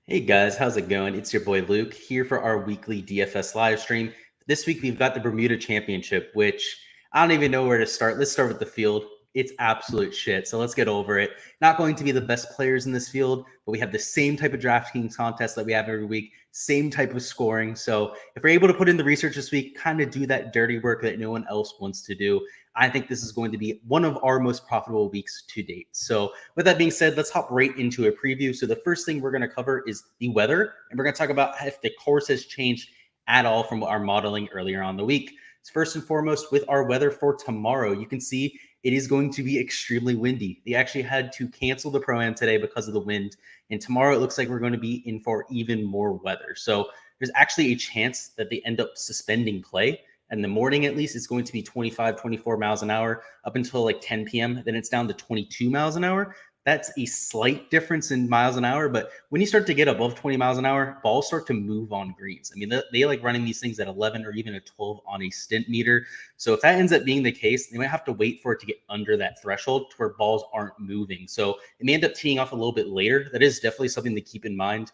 Hey guys, how's it going? It's your boy Luke here for our weekly DFS live stream. This week we've got the Bermuda Championship, which I don't even know where to start. Let's start with the field. It's absolute shit. So let's get over it. Not going to be the best players in this field, but we have the same type of Draftkings contest that we have every week, same type of scoring. So if we're able to put in the research this week, kind of do that dirty work that no one else wants to do, I think this is going to be one of our most profitable weeks to date. So with that being said, let's hop right into a preview. So the first thing we're going to cover is the weather, and we're going to talk about if the course has changed at all from our modeling earlier on the week. So first and foremost, with our weather for tomorrow, you can see it is going to be extremely windy. They actually had to cancel the Pro-Am today because of the wind, and tomorrow it looks like we're going to be in for even more weather. So there's actually a chance that they end up suspending play. In the morning, at least, it's going to be 25, 24 miles an hour up until like 10 p.m. Then it's down to 22 miles an hour. That's a slight difference in miles an hour. But when you start to get above 20 miles an hour, balls start to move on greens. I mean, they like running these things at 11 or even a 12 on a stint meter. So if that ends up being the case, they might have to wait for it to get under that threshold to where balls aren't moving. So it may end up teeing off a little bit later. That is definitely something to keep in mind.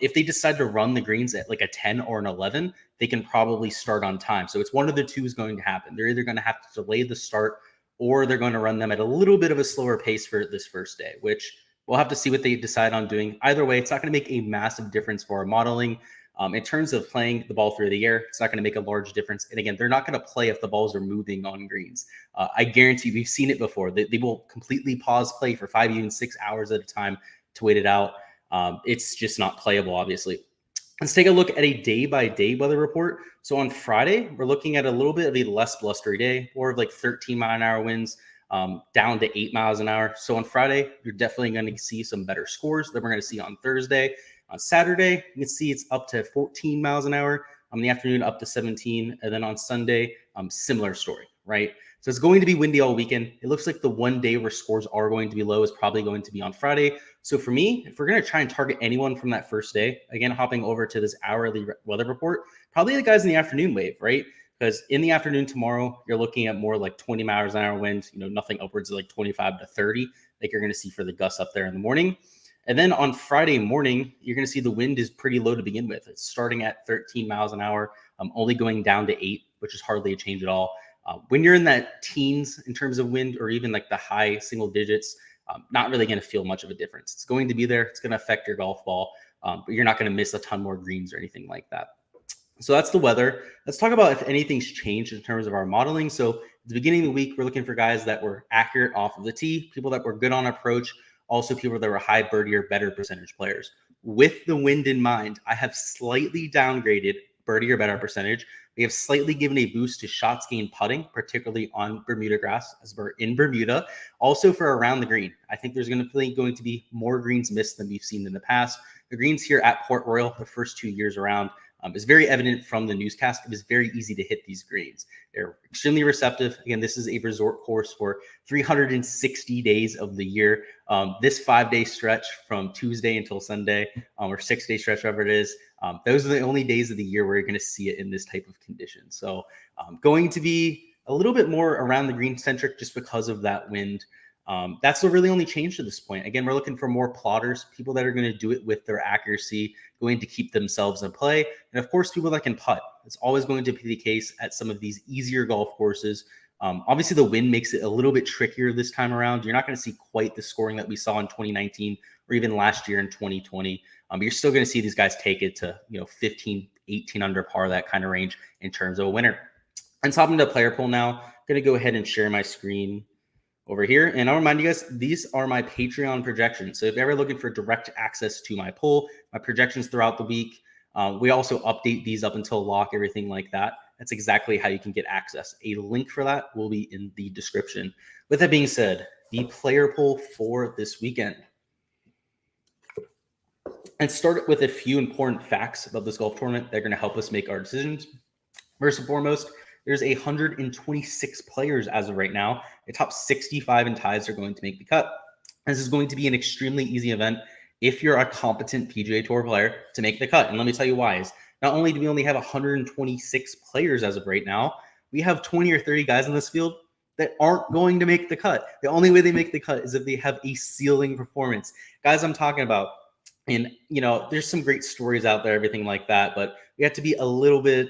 If they decide to run the greens at like a 10 or an 11, they can probably start on time. So it's one of the two is going to happen. They're either going to have to delay the start or they're going to run them at a little bit of a slower pace for this first day, which we'll have to see what they decide on doing. Either way, it's not going to make a massive difference for our modeling. In terms of playing the ball through the air, it's not going to make a large difference. And again, they're not going to play if the balls are moving on greens. I guarantee we've seen it before. They will completely pause play for 5, even 6 hours at a time to wait it out. It's just not playable, obviously. Let's take a look at a day-by-day weather report. So on Friday, we're looking at a little bit of a less blustery day, more of like 13-mile-an-hour winds, down to 8 miles an hour. So on Friday, you're definitely going to see some better scores than we're going to see on Thursday. On Saturday, you can see it's up to 14 miles an hour. On the afternoon, up to 17. And then on Sunday, similar story, right? So it's going to be windy all weekend. It looks like the one day where scores are going to be low is probably going to be on Friday. So for me, if we're going to try and target anyone from that first day, again, hopping over to this hourly weather report, probably the guys in the afternoon wave, right? Because in the afternoon tomorrow, you're looking at more like 20 miles an hour winds, nothing upwards of like 25 to 30, like you're going to see for the gusts up there in the morning. And then on Friday morning, you're going to see the wind is pretty low to begin with. It's starting at 13 miles an hour, only going down to 8, which is hardly a change at all. When you're in that teens in terms of wind or even like the high single digits, not really going to feel much of a difference. It's going to be there. It's going to affect your golf ball, but you're not going to miss a ton more greens or anything like that. So that's the weather. Let's talk about if anything's changed in terms of our modeling. So at the beginning of the week, we're looking for guys that were accurate off of the tee, people that were good on approach, also people that were high birdie or better percentage players. With the wind in mind, I have slightly downgraded birdie or better percentage. We have slightly given a boost to shots gained putting, particularly on Bermuda grass, as we're in Bermuda. Also for around the green, I think there's going to be more greens missed than we've seen in the past. The greens here at Port Royal, the first 2 years around, is very evident from the newscast. It was very easy to hit these greens. They're extremely receptive. Again, this is a resort course for 360 days of the year. This 5-day stretch from Tuesday until Sunday, or 6-day stretch, whatever it is, those are the only days of the year where you're going to see it in this type of condition. So going to be a little bit more around the green centric just because of that wind. That's the really only change to this point. Again, we're looking for more plotters, people that are going to do it with their accuracy, going to keep themselves in play. And of course, people that can putt. It's always going to be the case at some of these easier golf courses. Obviously, the wind makes it a little bit trickier this time around. You're not going to see quite the scoring that we saw in 2019 or even last year in 2020. But you're still going to see these guys take it to 15, 18 under par, that kind of range in terms of a winner. And so I'm into player pool now. I'm going to go ahead and share my screen over here. And I'll remind you guys, these are my Patreon projections. So if you're ever looking for direct access to my pool, my projections throughout the week, we also update these up until lock, everything like that. That's exactly how you can get access. A link for that will be in the description. With that being said, the player pool for this weekend. And start with a few important facts about this golf tournament that are going to help us make our decisions. First and foremost, there's 126 players as of right now. The top 65 in ties are going to make the cut. This is going to be an extremely easy event if you're a competent PGA Tour player to make the cut. And let me tell you why. Not only do we only have 126 players as of right now, we have 20 or 30 guys in this field that aren't going to make the cut. The only way they make the cut is if they have a ceiling performance. Guys I'm talking about, And, there's some great stories out there, everything like that, but we have to be a little bit,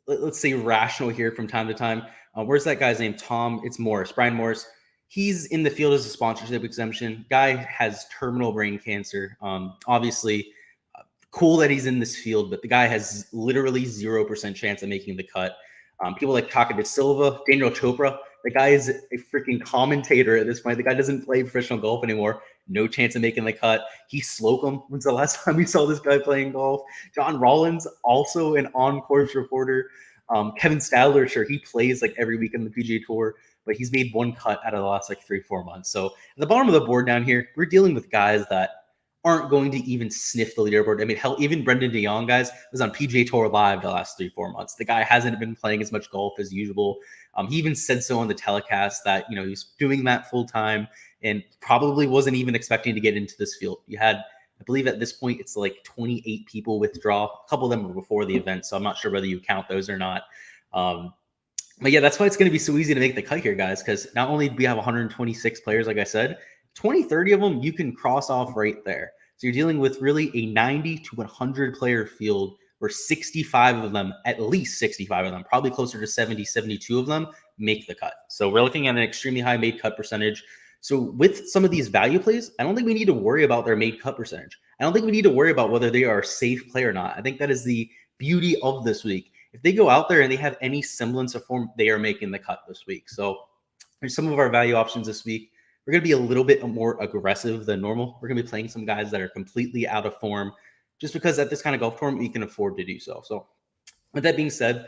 let's say, rational here from time to time. Where's that guy's name? It's Morris, Brian Morris. He's in the field as a sponsorship exemption. Guy has terminal brain cancer. Obviously, cool that he's in this field, but the guy has literally 0% chance of making the cut. People like Taka de Silva, Daniel Chopra. The guy is a freaking commentator at this point. The guy doesn't play professional golf anymore. No chance of making the cut. Heath Slocum. When's the last time we saw this guy playing golf? John Rollins, also an on-course reporter. Kevin Stadler, sure, he plays like every week in the PGA Tour, but he's made one cut out of the last like 3-4 months. So at the bottom of the board down here, we're dealing with guys that aren't going to even sniff the leaderboard. I mean, hell, even Brendan DeYoung, guys, was on PGA Tour Live the last 3-4 months. The guy hasn't been playing as much golf as usual. He even said so on the telecast that, he was doing that full time and probably wasn't even expecting to get into this field. You had, I believe at this point, it's like 28 people withdraw. A couple of them were before the event, so I'm not sure whether you count those or not. But yeah, that's why it's going to be so easy to make the cut here, guys, because not only do we have 126 players, like I said, 20, 30 of them you can cross off right there. So you're dealing with really a 90 to 100 player field where 65 of them, at least 65 of them, probably closer to 70, 72 of them make the cut. So we're looking at an extremely high made cut percentage. So with some of these value plays, I don't think we need to worry about their made cut percentage. I don't think we need to worry about whether they are a safe play or not. I think that is the beauty of this week. If they go out there and they have any semblance of form, they are making the cut this week. So there's some of our value options this week. We're going to be a little bit more aggressive than normal. We're going to be playing some guys that are completely out of form just because at this kind of golf tournament, we can afford to do so. So with that being said,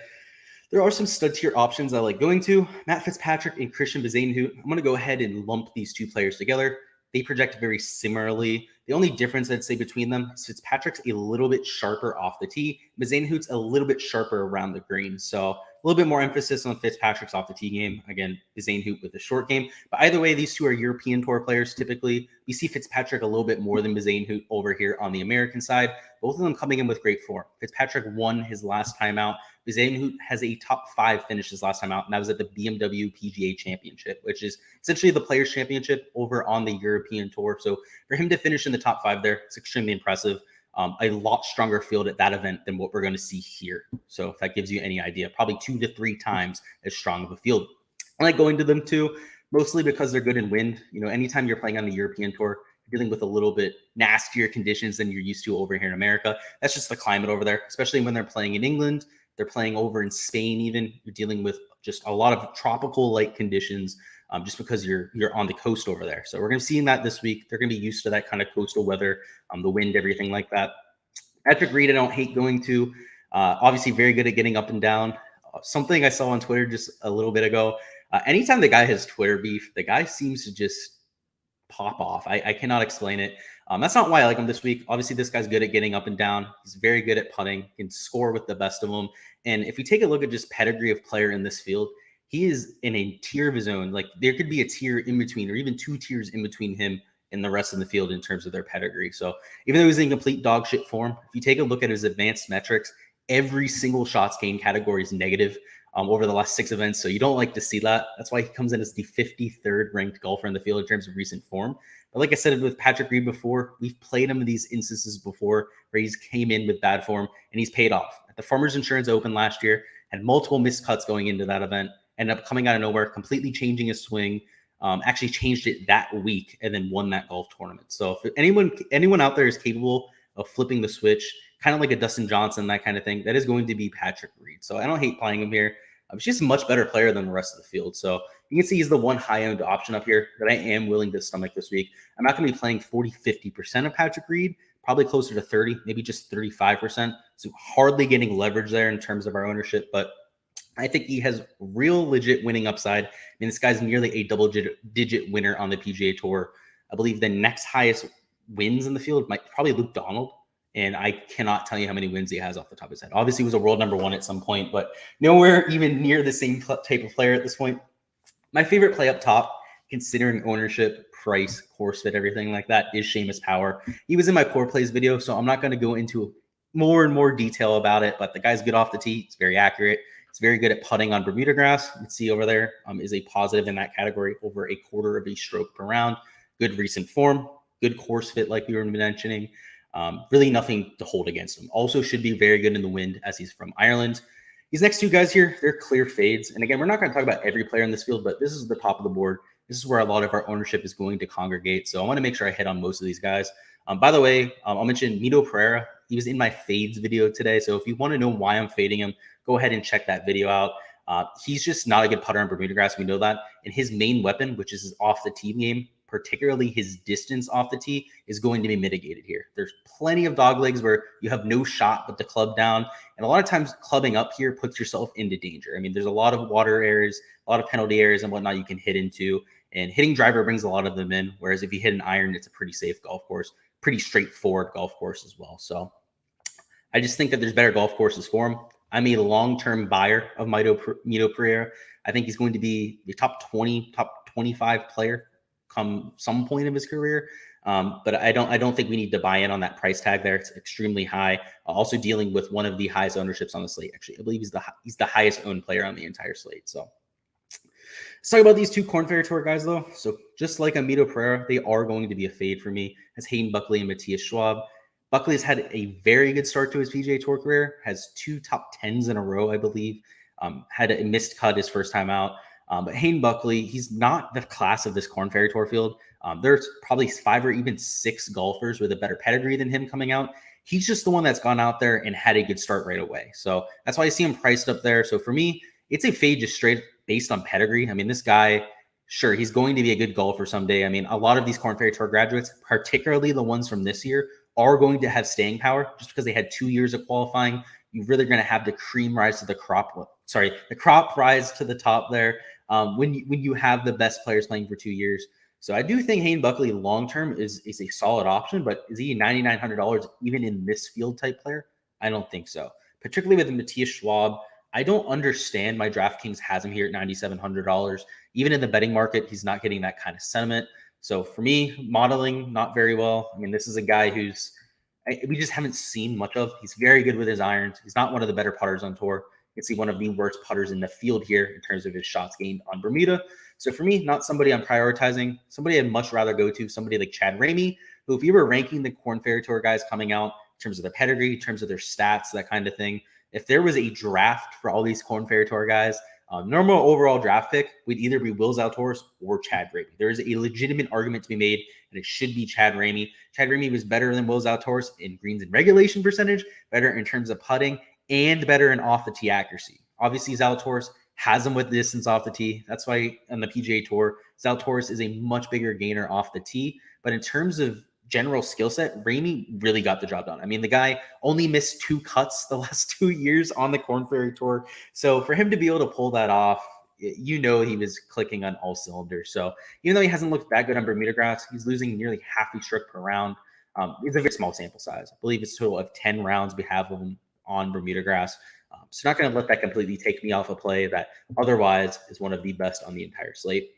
there are some stud tier options I like going to. Matt Fitzpatrick and Christian Bezainhout. I'm going to go ahead and lump these two players together. They project very similarly. The only difference I'd say between them is Fitzpatrick's a little bit sharper off the tee. Bezainhout's a little bit sharper around the green. So a little bit more emphasis on Fitzpatrick's off the tee game. Again, Bezainhout with the short game. But either way, these two are European Tour players typically. We see Fitzpatrick a little bit more than Bezainhout over here on the American side. Both of them coming in with great form. Fitzpatrick won his last time out. Bezainhout has a top 5 finish his last time out, and that was at the BMW PGA Championship, which is essentially the Players' Championship over on the European Tour. So for him to finish in the top 5 there, it's extremely impressive. A lot stronger field at that event than what we're going to see here. So if that gives you any idea, probably 2 to 3 times as strong of a field. I like going to them too, mostly because they're good in wind. Anytime you're playing on the European Tour, you're dealing with a little bit nastier conditions than you're used to over here in America. That's just the climate over there, especially when they're playing in England. They're playing over in Spain even. You're dealing with just a lot of tropical-like conditions just because you're on the coast over there. So we're going to see that this week. They're going to be used to that kind of coastal weather, the wind, everything like that. Patrick Reed, I don't hate going to. Obviously very good at getting up and down. Something I saw on Twitter just a little bit ago, anytime the guy has Twitter beef, the guy seems to just pop off. I cannot explain it. That's not why I like him this week. Obviously, this guy's good at getting up and down. He's very good at putting, can score with the best of them. And if we take a look at just pedigree of player in this field, he is in a tier of his own. Like there could be a tier in between or even 2 tiers in between him and the rest of the field in terms of their pedigree. So even though he's in complete dog shit form, if you take a look at his advanced metrics, every single shots gained category is negative over the last 6 events. So you don't like to see that. That's why he comes in as the 53rd ranked golfer in the field in terms of recent form. But like I said with Patrick Reed before, we've played him in these instances before where he's came in with bad form and he's paid off. At the Farmers Insurance Open last year, had multiple missed cuts going into that event, ended up coming out of nowhere, completely changing his swing, actually changed it that week and then won that golf tournament. So if anyone out there is capable of flipping the switch, kind of like a Dustin Johnson, that kind of thing, that is going to be Patrick Reed. So I don't hate playing him here. He's just a much better player than the rest of the field. So you can see he's the one high-owned option up here that I am willing to stomach this week. I'm not going to be playing 40, 50% of Patrick Reed, probably closer to 30, maybe just 35%. So hardly getting leverage there in terms of our ownership, but I think he has real legit winning upside. I mean, this guy's nearly a double-digit winner on the PGA Tour. I believe the next highest wins in the field might probably Luke Donald. And I cannot tell you how many wins he has off the top of his head. Obviously, he was a world number 1 at some point, but nowhere even near the same type of player at this point. My favorite play up top, considering ownership, price, course fit, everything like that, is Seamus Power. He was in my core plays video, so I'm not going to go into more and more detail about it, but the guy's good off the tee. It's very accurate. It's very good at putting on Bermuda grass. You can see over there is a positive in that category, over a quarter of a stroke per round. Good recent form, good course fit like we were mentioning. Really nothing to hold against him. Also should be very good in the wind as he's from Ireland. These next two guys here, they're clear fades. And again, we're not going to talk about every player in this field, but this is the top of the board. This is where a lot of our ownership is going to congregate. So I want to make sure I hit on most of these guys. By the way, I'll mention Mito Pereira. He was in my fades video today. So if you want to know why I'm fading him, go ahead and check that video out. He's just not a good putter on Bermuda grass. We know that. And his main weapon, which is his off the tee game, particularly his distance off the tee, is going to be mitigated here. There's plenty of dog legs where you have no shot but the club down. And a lot of times clubbing up here puts yourself into danger. I mean, there's a lot of water areas, a lot of penalty areas and whatnot you can hit into. And hitting driver brings a lot of them in. Whereas if you hit an iron, it's a pretty safe golf course, pretty straightforward golf course as well. So I just think that there's better golf courses for him. I'm a long-term buyer of Mito Pereira. I think he's going to be the top 20, top 25 player come some point of his career. But I don't think we need to buy in on that price tag there. It's extremely high. Also dealing with one of the highest ownerships on the slate. Actually, I believe he's the highest owned player on the entire slate. So let's talk about these two Korn Ferry Tour guys, though. So just like Mito Pereira, they are going to be a fade for me as Hayden Buckley and Matthias Schwab. Buckley has had a very good start to his PGA Tour career, has 2 top 10s in a row, I believe. Had a missed cut his first time out. But Hayden Buckley, he's not the class of this Korn Ferry Tour field. There's probably 5 or even 6 golfers with a better pedigree than him coming out. He's just the one that's gone out there and had a good start right away. So that's why I see him priced up there. So for me, it's a fade just straight based on pedigree. I mean, this guy, sure, he's going to be a good golfer someday. I mean, a lot of these Korn Ferry Tour graduates, particularly the ones from this year, are going to have staying power just because they had 2 years of qualifying. You're really going to have the cream rise to the crop. Sorry, the crop rise to the top there when you have the best players playing for 2 years. So I do think Hayden Buckley long-term is a solid option, but is he $9,900 even in this field type player? I don't think so. Particularly with Matthias Schwab, I don't understand why Draftkings has him here at $9,700. Even in the betting market, he's not getting that kind of sentiment. So for me, modeling, not very well. I mean, this is a guy we just haven't seen much of. He's very good with his irons. He's not one of the better putters on tour. You can see one of the worst putters in the field here in terms of his shots gained on Bermuda. So for me, not somebody I'm prioritizing. Somebody I'd much rather go to, somebody like Chad Ramey, who if you were ranking the Korn Ferry Tour guys coming out in terms of their pedigree, in terms of their stats, that kind of thing, if there was a draft for all these Korn Ferry Tour guys, normal overall draft pick would either be Will Zalatoris or Chad Ramey. There is a legitimate argument to be made that it should be Chad Ramey. Chad Ramey was better than Will Zalatoris in greens and regulation percentage, better in terms of putting, and better in off the tee accuracy. Obviously, Zalatoris has him with distance off the tee. That's why on the PGA Tour, Zalatoris is a much bigger gainer off the tee. But in terms of general skill set, Ramey really got the job done. I mean, the guy only missed 2 cuts the last 2 years on the Korn Ferry Tour. So for him to be able to pull that off, he was clicking on all cylinders. So even though he hasn't looked that good on Bermuda grass, he's losing nearly half a stroke per round. It's a very small sample size. I believe it's a total of 10 rounds we have of him on Bermuda grass. So not going to let that completely take me off a play that otherwise is one of the best on the entire slate.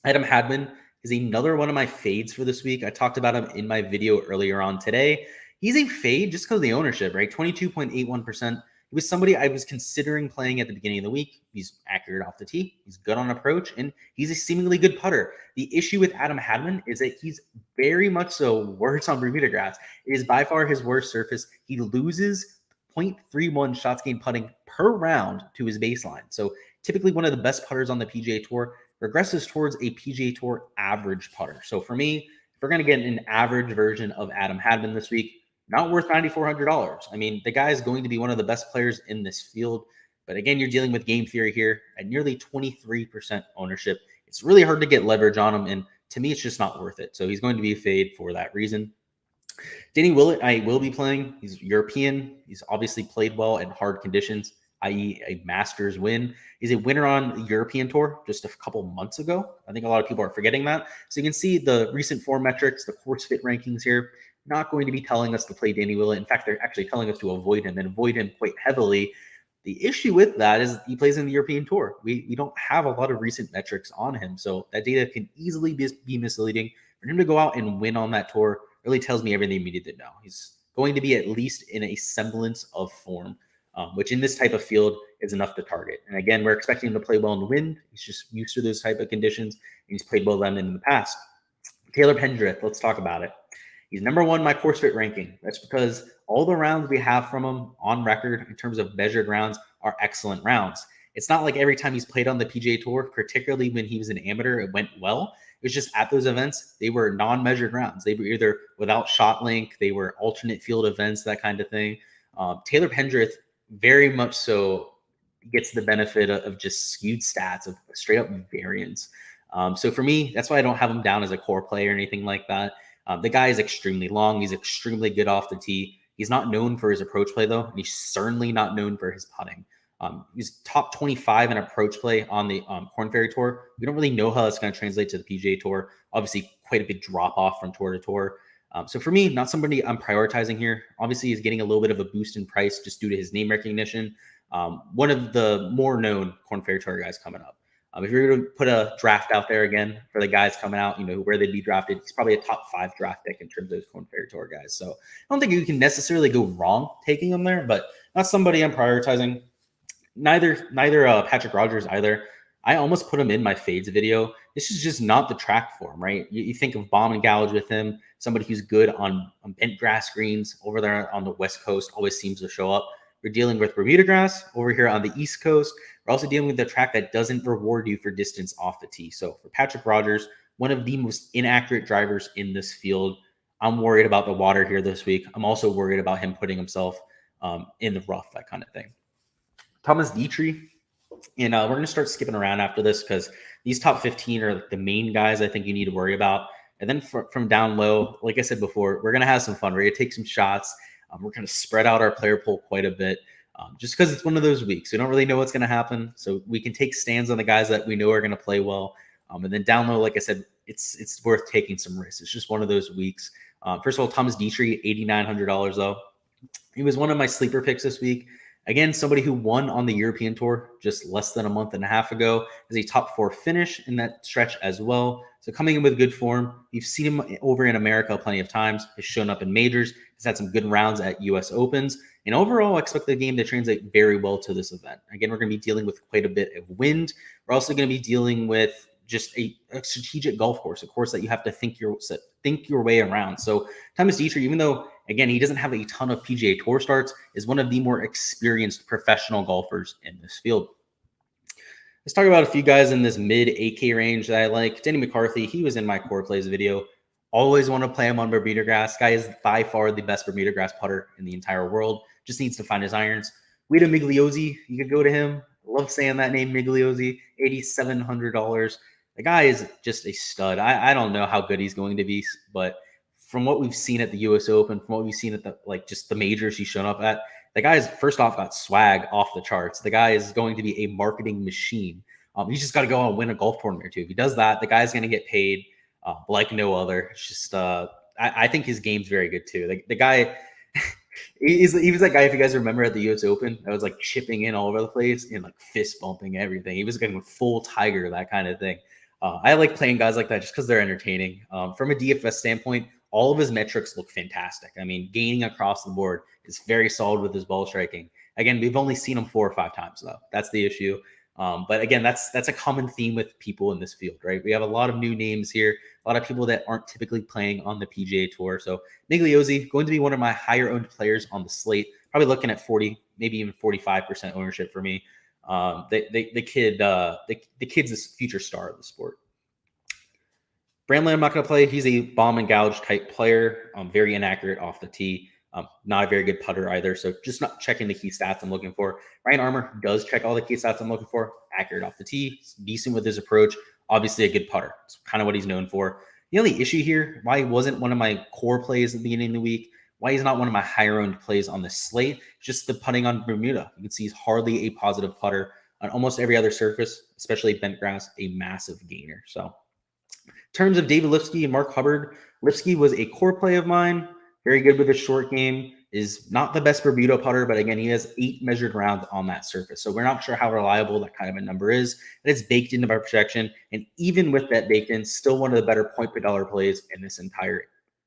Adam Hadwin is another one of my fades for this week. I talked about him in my video earlier on today. He's a fade just because of the ownership, right? 22.81%. He was somebody I was considering playing at the beginning of the week. He's accurate off the tee. He's good on approach, and he's a seemingly good putter. The issue with Adam Hadwin is that he's very much so worse on Bermuda grass. It is by far his worst surface. He loses 0.31 shots gained putting per round to his baseline. So typically one of the best putters on the PGA Tour, regresses towards a PGA Tour average putter. So for me, if we're going to get an average version of Adam Hadwin this week, not worth $9,400. I mean, the guy is going to be one of the best players in this field. But again, you're dealing with game theory here at nearly 23% ownership. It's really hard to get leverage on him. And to me, it's just not worth it. So he's going to be a fade for that reason. Danny Willett, I will be playing. He's European. He's obviously played well in hard conditions, i.e. a Masters win. He's a winner on the European Tour just a couple months ago. I think a lot of people are forgetting that. So you can see the recent form metrics, the course fit rankings here, not going to be telling us to play Danny Willett. In fact, they're actually telling us to avoid him and avoid him quite heavily. The issue with that is he plays in the European Tour. We don't have a lot of recent metrics on him. So that data can easily be misleading. For him to go out and win on that tour really tells me everything we need to know. He's going to be at least in a semblance of form, which in this type of field is enough to target. And again, we're expecting him to play well in the wind. He's just used to those type of conditions, and he's played well then in the past. Taylor Pendrith, let's talk about it. He's number one in my course fit ranking. That's because all the rounds we have from him on record in terms of measured rounds are excellent rounds. It's not like every time he's played on the PGA Tour, particularly when he was an amateur, it went well. It was just at those events, they were non-measured rounds. They were either without shot link, they were alternate field events, that kind of thing. Taylor Pendrith very much so gets the benefit of just skewed stats, of straight up variance. So for me, that's why I don't have him down as a core play or anything like that. The guy is extremely long. He's extremely good off the tee. He's not known for his approach play, though, and he's certainly not known for his putting. He's top 25 in approach play on the Korn Ferry Tour. We don't really know how that's going to translate to the PGA Tour. Obviously, quite a big drop off from tour to tour. So for me, not somebody I'm prioritizing here. Obviously, he's getting a little bit of a boost in price just due to his name recognition. One of the more known Korn Ferry Tour guys coming up. If you're going to put a draft out there again for the guys coming out, where they'd be drafted, he's probably a top 5 draft pick in terms of those Korn Ferry Tour guys. So I don't think you can necessarily go wrong taking him there, but not somebody I'm prioritizing. Neither Patrick Rogers either. I almost put him in my fades video. This is just not the track for him, right? You think of bomb and gouge with him, somebody who's good on bent grass greens over there on the West Coast, always seems to show up. We're dealing with Bermuda grass over here on the East Coast. We're also dealing with a track that doesn't reward you for distance off the tee. So for Patrick Rogers, one of the most inaccurate drivers in this field, I'm worried about the water here this week. I'm also worried about him putting himself in the rough, that kind of thing. Thomas Dietrich, and we're going to start skipping around after this because these top 15 are the main guys I think you need to worry about. And then from down low, like I said before, we're going to have some fun. We're going to take some shots. We're going to spread out our player pool quite a bit just because it's one of those weeks. We don't really know what's going to happen. So we can take stands on the guys that we know are going to play well. And then down low, like I said, it's worth taking some risks. It's just one of those weeks. First of all, Thomas Dietrich, $8,900 though. He was one of my sleeper picks this week. Again, somebody who won on the European Tour just less than a month and a half ago, as a top 4 finish in that stretch as well. So coming in with good form. You've seen him over in America plenty of times. Has shown up in majors. He's had some good rounds at U.S. Opens. And overall, I expect the game to translate very well to this event. Again, we're going to be dealing with quite a bit of wind. We're also going to be dealing with just a strategic golf course, a course that you have to think your way around. So Thomas Dietrich, even though, again, he doesn't have a ton of PGA Tour starts, is one of the more experienced professional golfers in this field. Let's talk about a few guys in this mid 8K range that I like. Denny McCarthy, he was in my core plays video. Always want to play him on Bermuda grass. Guy is by far the best Bermuda grass putter in the entire world. Just needs to find his irons. Guido Migliozzi, you could go to him. I love saying that name, Migliozzi, $8,700. The guy is just a stud. I don't know how good he's going to be, but from what we've seen at the U.S. Open, from what we've seen at just the majors he's shown up at, the guy's first off got swag off the charts. The guy is going to be a marketing machine. He's just got to go out and win a golf tournament or two. If he does that, the guy's going to get paid like no other. It's just I think his game's very good too. The guy. He was that guy, if you guys remember at the U.S. Open, that was like chipping in all over the place and like fist bumping everything. He was getting full Tiger, that kind of thing. I like playing guys like that just because they're entertaining. From a DFS standpoint, all of his metrics look fantastic. I mean, gaining across the board is very solid with his ball striking. Again, we've only seen him 4 or 5 times though. That's the issue. But again, that's a common theme with people in this field, right? We have a lot of new names here, a lot of people that aren't typically playing on the PGA Tour. So Migliozzi going to be one of my higher owned players on the slate, probably looking at 40, maybe even 45% ownership for me. The kid's a future star of the sport. Brandley, I'm not going to play. He's a bomb and gouge type player. Very inaccurate off the tee. Not a very good putter either. So just not checking the key stats I'm looking for. Ryan Armour does check all the key stats I'm looking for. Accurate off the tee. Decent with his approach. Obviously a good putter. It's kind of what he's known for. The only issue here, why he wasn't one of my core plays at the beginning of the week, why he's not one of my higher owned plays on the slate, just the putting on Bermuda. You can see he's hardly a positive putter on almost every other surface, especially bent grass, a massive gainer. So in terms of David Lipsky and Mark Hubbard, Lipsky was a core play of mine. Very good with his short game. Is not the best Bermuda putter, but again, he has 8 measured rounds on that surface. So we're not sure how reliable that kind of a number is. And it's baked into my projection. And even with that baked in, still one of the better point per dollar plays in this entire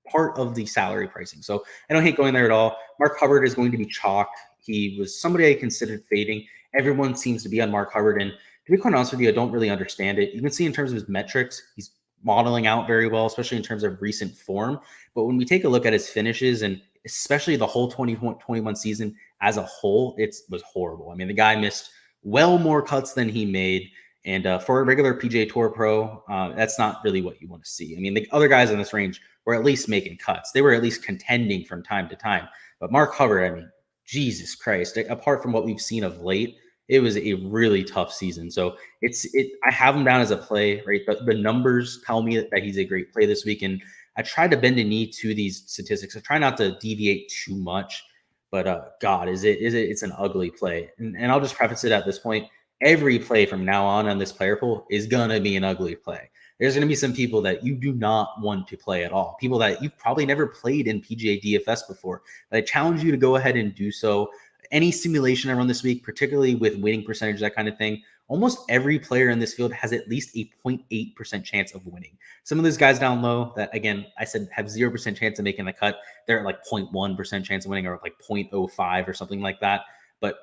part of the salary pricing. So I don't hate going there at all. Mark Hubbard is going to be chalk. He was somebody I considered fading. Everyone seems to be on Mark Hubbard. And to be quite honest with you, I don't really understand it. You can see in terms of his metrics, he's modeling out very well, especially in terms of recent form. But when we take a look at his finishes and especially the whole 2021 season as a whole, it was horrible. I mean, the guy missed well more cuts than he made. And for a regular PGA Tour pro, that's not really what you want to see. I mean, the other guys in this range were at least making cuts. They were at least contending from time to time. But Mark Hubbard, I mean, Jesus Christ, apart from what we've seen of late, it was a really tough season. So I have him down as a play, right? The numbers tell me that he's a great play this week. And I try to bend a knee to these statistics. I try not to deviate too much, but God, it's an ugly play. And I'll just preface it at this point. Every play from now on this player pool is gonna be an ugly play. There's gonna be some people that you do not want to play at all. People that you've probably never played in PGA DFS before. But I challenge you to go ahead and do so. Any simulation I run this week, particularly with winning percentage, that kind of thing, almost every player in this field has at least a 0.8% chance of winning. Some of those guys down low that, again, I said have 0% chance of making the cut, they're at like 0.1% chance of winning or like 0.05 or something like that. But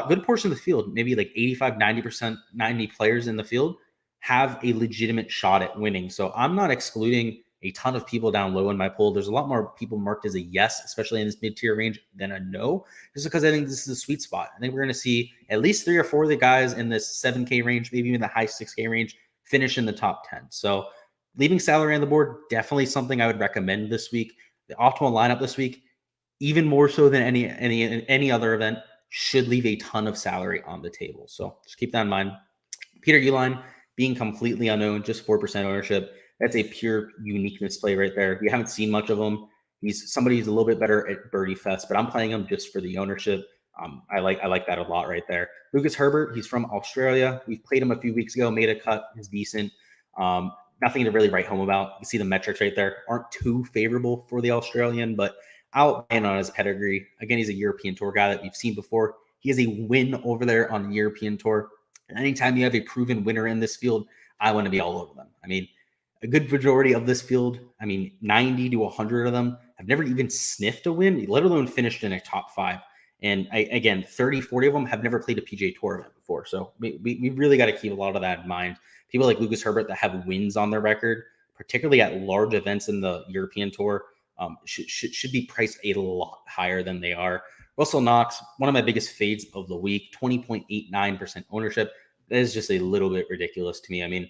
good portion of the field, maybe like 85, 90%, 90 players in the field have a legitimate shot at winning. So I'm not excluding a ton of people down low in my poll. There's a lot more people marked as a yes, especially in this mid-tier range, than a no, just because I think this is a sweet spot. I think we're going to see at least 3 or 4 of the guys in this 7K range, maybe even the high 6K range, finish in the top 10. So leaving salary on the board, definitely something I would recommend this week. The optimal lineup this week, even more so than any other event, should leave a ton of salary on the table. So just keep that in mind. Peter Uline being completely unknown, just 4% ownership. That's a pure uniqueness play right there. We haven't seen much of him. He's somebody who's a little bit better at birdie fest, but I'm playing him just for the ownership. I like that a lot right there. Lucas Herbert, he's from Australia. We played him a few weeks ago, made a cut. He's decent. Nothing to really write home about. You see the metrics right there aren't too favorable for the Australian, but I'll ban on his pedigree. Again, he's a European Tour guy that we've seen before. He has a win over there on the European Tour. And anytime you have a proven winner in this field, I want to be all over them. I mean, a good majority of this field, 90 to 100 of them have never even sniffed a win, let alone finished in a top 5. And again, 30, 40 of them have never played a PGA Tour event before. So we really got to keep a lot of that in mind. People like Lucas Herbert that have wins on their record, particularly at large events in the European Tour, should be priced a lot higher than they are. Russell Knox, one of my biggest fades of the week, 20.89% ownership. That is just a little bit ridiculous to me. I mean,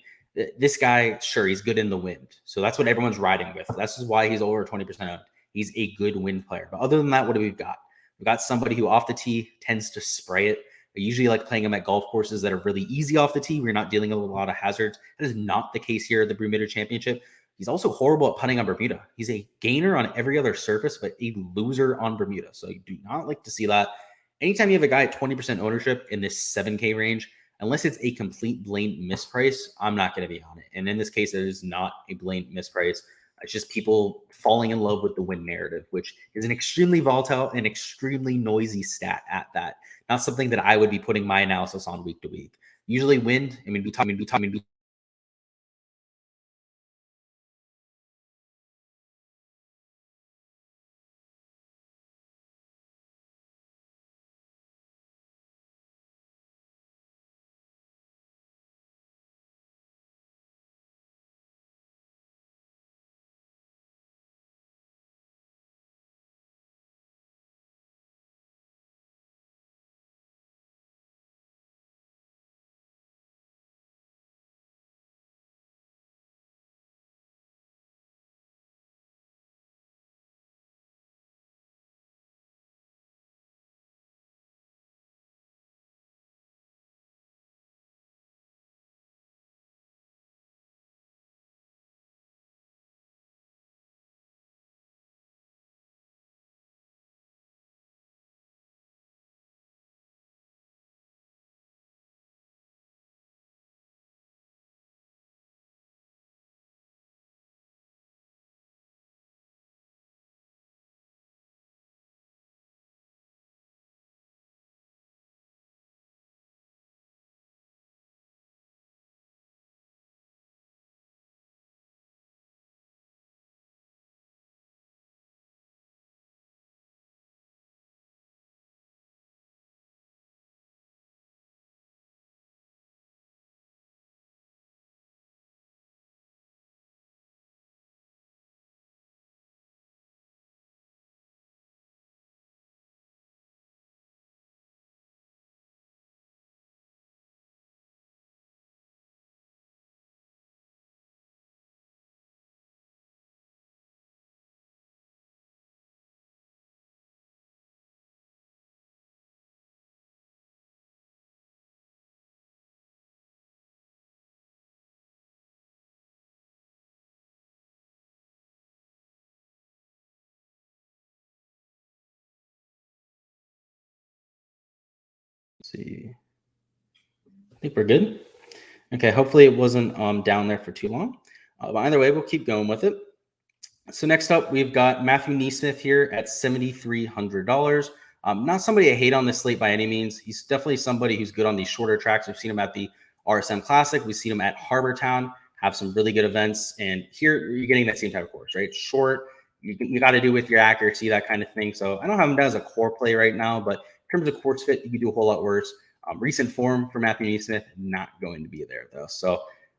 this guy, sure, he's good in the wind. So that's what everyone's riding with. That's just why he's over 20% owned. He's a good wind player. But other than that, what do we've got? We've got somebody who off the tee tends to spray it. I usually like playing him at golf courses that are really easy off the tee. We're not dealing with a lot of hazards. That is not the case here at the Bermuda Championship. He's also horrible at putting on Bermuda. He's a gainer on every other surface, but a loser on Bermuda. So you do not like to see that. Anytime you have a guy at 20% ownership in this 7K range, unless it's a complete blatant misprice, I'm not going to be on it. And in this case, it is not a blatant misprice. It's just people falling in love with the win narrative, which is an extremely volatile and extremely noisy stat at that. Not something that I would be putting my analysis on week to week. Usually wind, we see. I think we're good. Okay, hopefully it wasn't down there for too long. But either way, we'll keep going with it. So next up, we've got Matthew Neesmith here at $7,300. Not somebody I hate on this slate by any means. He's definitely somebody who's good on these shorter tracks. We've seen him at the RSM Classic. We've seen him at Harbor Town have some really good events. And here you're getting that same type of course, right? Short, you got to do with your accuracy, that kind of thing. So I don't have him down as a core play right now, but in terms of course fit, you could do a whole lot worse. Recent form for Matthew Neesmith, not going to be there though. So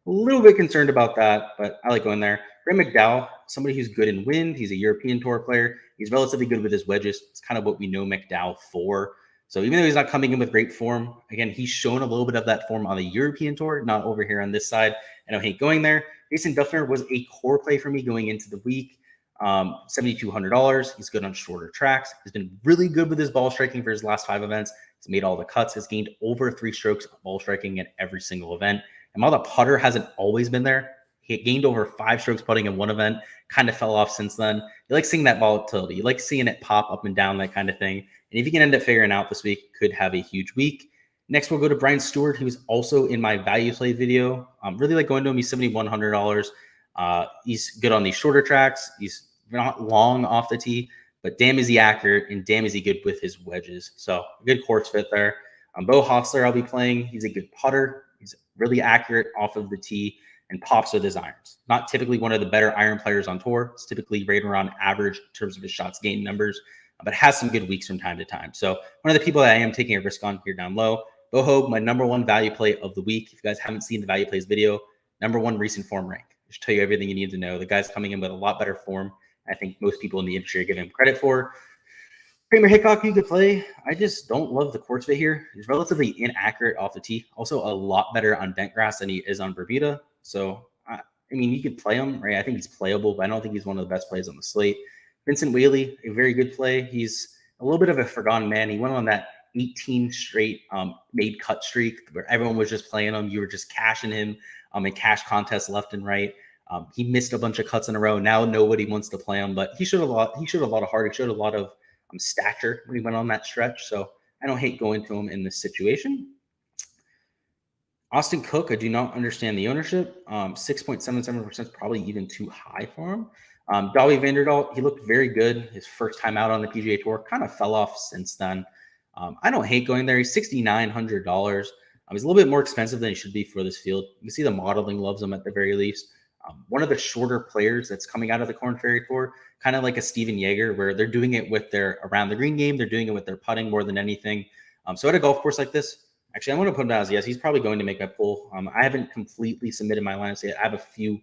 a little bit concerned about that, but I like going there. Ray McDowell, somebody who's good in wind. He's a European Tour player. He's relatively good with his wedges. It's kind of what we know McDowell for. So even though he's not coming in with great form, again, he's shown a little bit of that form on the European Tour, not over here on this side. I don't hate going there. Jason Duffner was a core play for me going into the week. $7,200. He's good on shorter tracks. He's been really good with his ball striking for his last 5 events. He's made all the cuts. He's gained over 3 strokes of ball striking at every single event. And while the putter hasn't always been there, he gained over 5 strokes putting in one event, kind of fell off since then. You like seeing that volatility. You like seeing it pop up and down, that kind of thing. And if you can end up figuring out this week, could have a huge week. Next, we'll go to Brian Stewart, who was also in my value play video. Really like going to him. He's $7,100. He's good on these shorter tracks. He's not long off the tee, but damn is he accurate and damn is he good with his wedges. So good course fit there. Bo Hostler I'll be playing. He's a good putter. He's really accurate off of the tee and pops with his irons. Not typically one of the better iron players on tour. It's typically right around average in terms of his shots gained numbers, but has some good weeks from time to time. So one of the people that I am taking a risk on here down low. Bo Hogue, my #1 value play of the week. If you guys haven't seen the value plays video, #1 recent form rank. Just tell you everything you need to know. The guy's coming in with a lot better form. I think most people in the industry are giving him credit for. Kramer Hickok, you could play. I just don't love the course fit here. He's relatively inaccurate off the tee. Also a lot better on bent grass than he is on Bermuda. So, I mean, you could play him, right? I think he's playable, but I don't think he's one of the best plays on the slate. Vincent Whaley, a very good play. He's a little bit of a forgotten man. He went on that 18 straight made cut streak where everyone was just playing him. You were just cashing him in cash contests left and right. He missed a bunch of cuts in a row. Now nobody wants to play him, but he showed a lot. He showed a lot of heart. He showed a lot of stature when he went on that stretch. So I don't hate going to him in this situation. Austin Cook, I do not understand the ownership. 6.77% is probably even too high for him. Dolly Vanderdahl, he looked very good his first time out on the PGA Tour. Kind of fell off since then. I don't hate going there. He's $6,900. He's a little bit more expensive than he should be for this field. You can see the modeling loves him at the very least. One of the shorter players that's coming out of the Korn Ferry Tour, kind of like a Steven Yeager, where they're doing it with their around the green game. They're doing it with their putting more than anything. So at a golf course like this, actually, I want to put him down as yes. He's probably going to make my pull. I haven't completely submitted my lineups yet. I have a few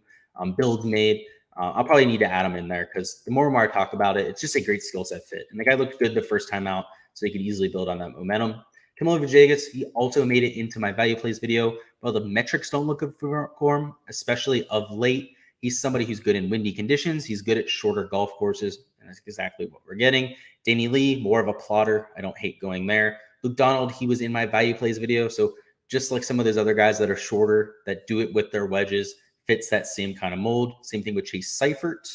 builds made. I'll probably need to add him in there because the more and more I talk about it, it's just a great skill set fit. And the guy looked good the first time out, so he could easily build on that momentum. Camilo Villegas, he also made it into my value plays video. Well, the metrics don't look good for him, especially of late. He's somebody who's good in windy conditions. He's good at shorter golf courses, and that's exactly what we're getting. Danny Lee, more of a plotter. I don't hate going there. Luke Donald, he was in my value plays video. So just like some of those other guys that are shorter, that do it with their wedges, fits that same kind of mold. Same thing with Chase Seifert.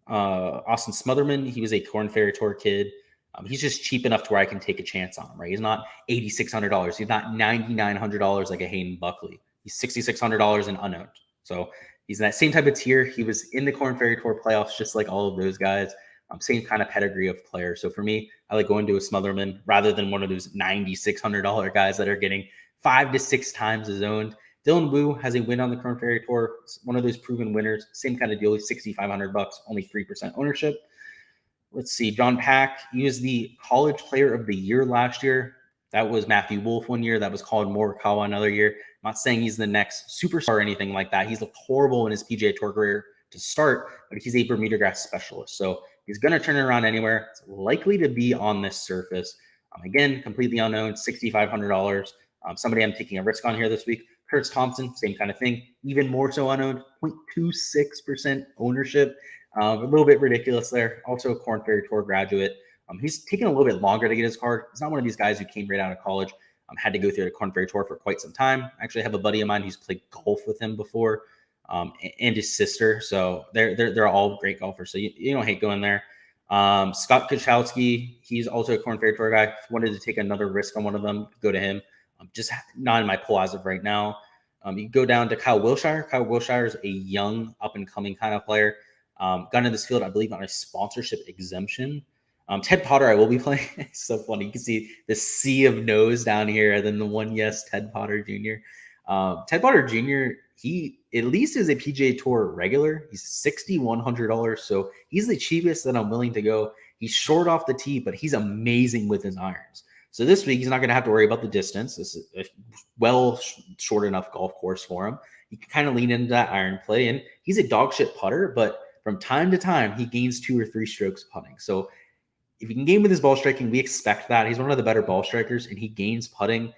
Austin Smotherman, he was a Korn Ferry Tour kid. He's just cheap enough to where I can take a chance on him, right? He's not $8,600. He's not $9,900 like a Hayden Buckley. He's $6,600 and unowned. So he's in that same type of tier. He was in the Korn Ferry Tour playoffs, just like all of those guys. Same kind of pedigree of player. So for me, I like going to a Smotherman rather than one of those $9,600 guys that are getting 5 to 6 times as owned. Dylan Wu has a win on the Korn Ferry Tour. It's one of those proven winners. Same kind of deal. He's $6,500, only 3% ownership. Let's see. John Pack, he was the college player of the year last year. That was Matthew Wolf one year. That was Colin Morikawa another year. I'm not saying he's the next superstar or anything like that. He's looked horrible in his PGA Tour career to start, but he's a Bermuda grass specialist. So he's going to turn it around anywhere. It's likely to be on this surface. Again, completely unknown, $6,500. Somebody I'm taking a risk on here this week. Kurtz Thompson, same kind of thing. Even more so unowned, 0.26% ownership. A little bit ridiculous there. Also a Korn Ferry Tour graduate. He's taken a little bit longer to get his card. He's not one of these guys who came right out of college. Had to go through the Korn Ferry Tour for quite some time. I actually have a buddy of mine who's played golf with him before, and his sister. So they're all great golfers. So you don't hate going there. Scott Kachowski, he's also a Corn Fair Tour guy. Wanted to take another risk on one of them, go to him. Just not in my pool as of right now. You go down to Kyle Wilshire. Kyle Wilshire is a young, up-and-coming kind of player. Got into this field, I believe, on a sponsorship exemption. Ted Potter, I will be playing. It's so funny. You can see the sea of no's down here, and then the one yes, Ted Potter Jr. Ted Potter Jr., he at least is a PGA Tour regular. He's $6,100, so he's the cheapest that I'm willing to go. He's short off the tee, but he's amazing with his irons. So this week, he's not going to have to worry about the distance. This is a short enough golf course for him. He can kind of lean into that iron play, and he's a dog shit putter, but from time to time, he gains 2 or 3 strokes putting. So if he can game with his ball striking, we expect that. He's one of the better ball strikers, and he gains putting.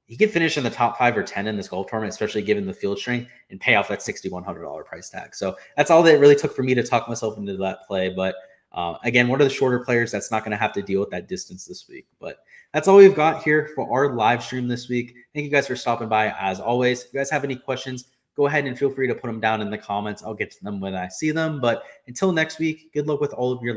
He could finish in the top 5 or 10 in this golf tournament, especially given the field strength, and pay off that $6,100 price tag. So that's all that it really took for me to talk myself into that play. But again, one of the shorter players that's not going to have to deal with that distance this week. But that's all we've got here for our live stream this week. Thank you guys for stopping by. As always, if you guys have any questions, go ahead and feel free to put them down in the comments. I'll get to them when I see them. But until next week, good luck with all of your